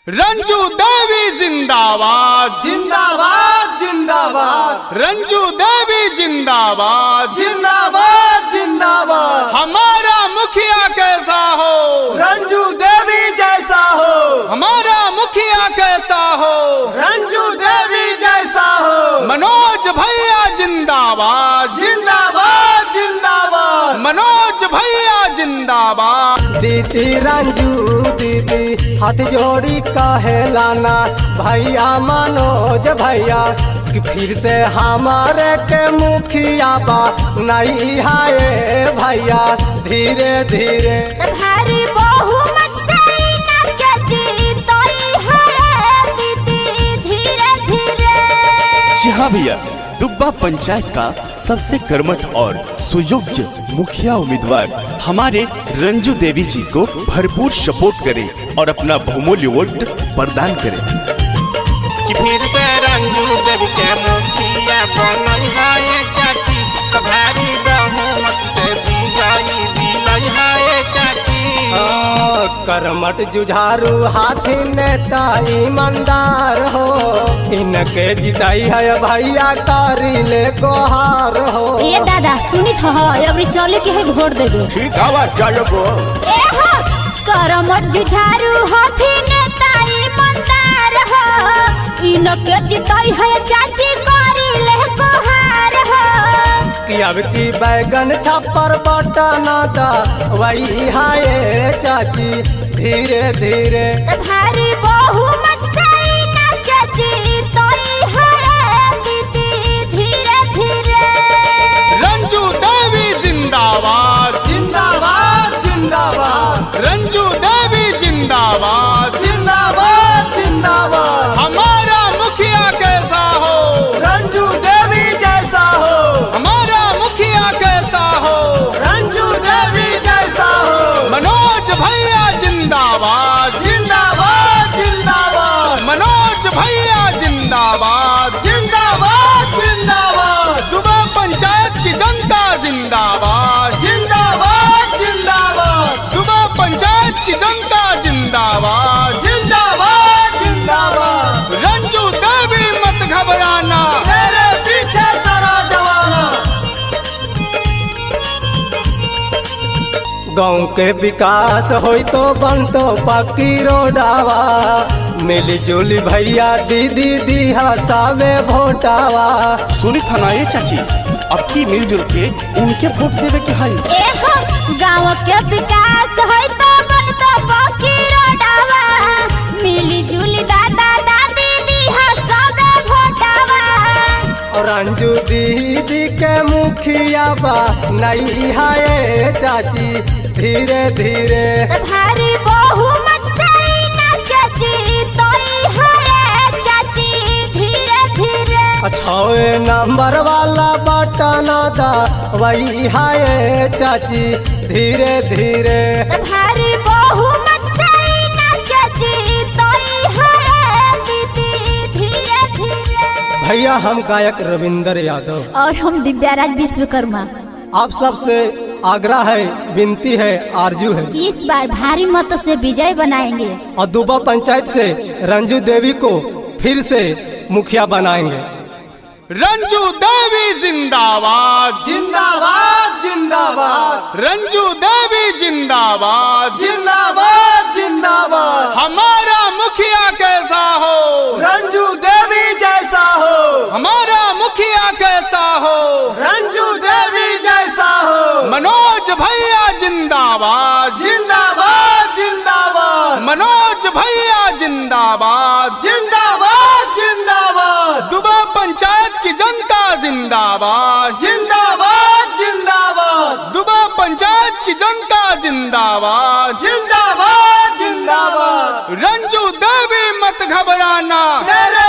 रंजू देवी जिंदाबाद जिंदाबाद जिंदाबाद। रंजू देवी जिंदाबाद जिंदाबाद जिंदाबाद। हमारा मुखिया कैसा हो, रंजू देवी जैसा हो। हमारा मुखिया कैसा हो, रंजू देवी जैसा हो। मनोज भैया जिंदाबाद जिंदाबाद जिंदाबाद। मनोज भैया जिंदाबाद। दीदी रंजू दीदी हाथ जोड़ी कहे लाना भैया मनोज भैया कि फिर से हमारे के मुखिया बा नहीं हाय भैया धीरे धीरे भारी बहुमत से ना के जीतोई है दीदी धीरे धीरे। जी हाँ भैया, दुब्बा पंचायत का सबसे कर्मठ और सुयोग्य मुखिया उम्मीदवार हमारे रंजू देवी जी को भरपूर सपोर्ट करें और अपना बहुमूल्य वोट प्रदान करें। फिर से रंजू देवी के मुखिया बनई है चाची, भारी बहुमत से विजयी दिलई है चाची। करमट जुझारू हाथी नेता ईमानदार हो, इनके जिताई है भैया कारी ले गोहार हो। ए दादा सुनित हो अबरी चले के है वोट देबे। ठीक है चलो गो। ए हो करमट जुझारू हाथी नेता ईमानदार हो, इनके जिताई है चाची कारी ले गोहार हो। कि अब की बैगन छप्पर बटना दा वही हाय चाची धीरे धीरे भारी बहुमत से ना के जीतोई है दीदी धीरे धीरे। रंजू देवी जिंदाबाद जिंदाबाद जिंदाबाद। रंजू देवी जिंदाबाद जिंदाबाद जिंदाबाद। हमारा मुखिया कैसा हो, रंजू देवी जैसा हो। हमारा मुखिया कैसा हो, रंजू देवी जैसा हो। मनोज भैया जिंदाबाद जिंदाबाद जिंदाबाद। मनोज भैया जिंदाबाद जिंदाबाद जिंदाबाद। दुबा पंचायत की जनता जिंदाबाद जिंदाबाद जिंदाबाद। दुबा पंचायत की जनता जिंदाबाद जिंदाबाद जिंदाबाद। रंजू देवी मत घबराना, तेरे पीछे सारा जमाना। गाँव के विकास होई तो बनतो पक्की रोडावा, मिली जुली भैया दीदी दिहा सावे भोटावा। सुनी था ना ये चाची, अब की मिलजुल के इनके वोट देवे के हाई। ए हो गाँव के विकास है तो बन तो पक्की रोडावा, मिली जुली दादा दादी दिहा सबे भोटावा। और रंजू दीदी के मुखिया बा नहीं हाय चाची धीरे धीरे भारी बहुमत से ना के जीतोई है चाची धीरे धीरे। छवे नंबर वाला बटना दा वही हाय चाची धीरे धीरे भारी बहुमत से ना के जीतोई है दीदी धीरे धीरे। भैया हम गायक रविंदर यादव और हम दिव्याराज विश्वकर्मा आप सबसे आग्रह है, विनती है, आरजू है कि इस बार भारी मतों से विजय बनाएंगे और दुबा पंचायत से रंजू देवी को फिर से मुखिया बनाएंगे। रंजू देवी जिंदाबाद जिंदाबाद जिंदाबाद। रंजू देवी जिंदाबाद जिंदाबाद जिंदाबाद। हमारा मुखिया कैसा हो, रंजू देवी जैसा हो। हमारा मुखिया कैसा हो, रंजू देवी जैसा हो। मनोज भैया जिंदाबाद जिंदाबाद जिंदाबाद। मनोज भैया जिंदाबाद जिंदाबाद जिंदाबाद। दुबा पंचायत की जनता जिंदाबाद जिंदाबाद जिंदाबाद। दुबा पंचायत की जनता जिंदाबाद जिंदाबाद जिंदाबाद। रंजू देवी मत घबराना, तेरे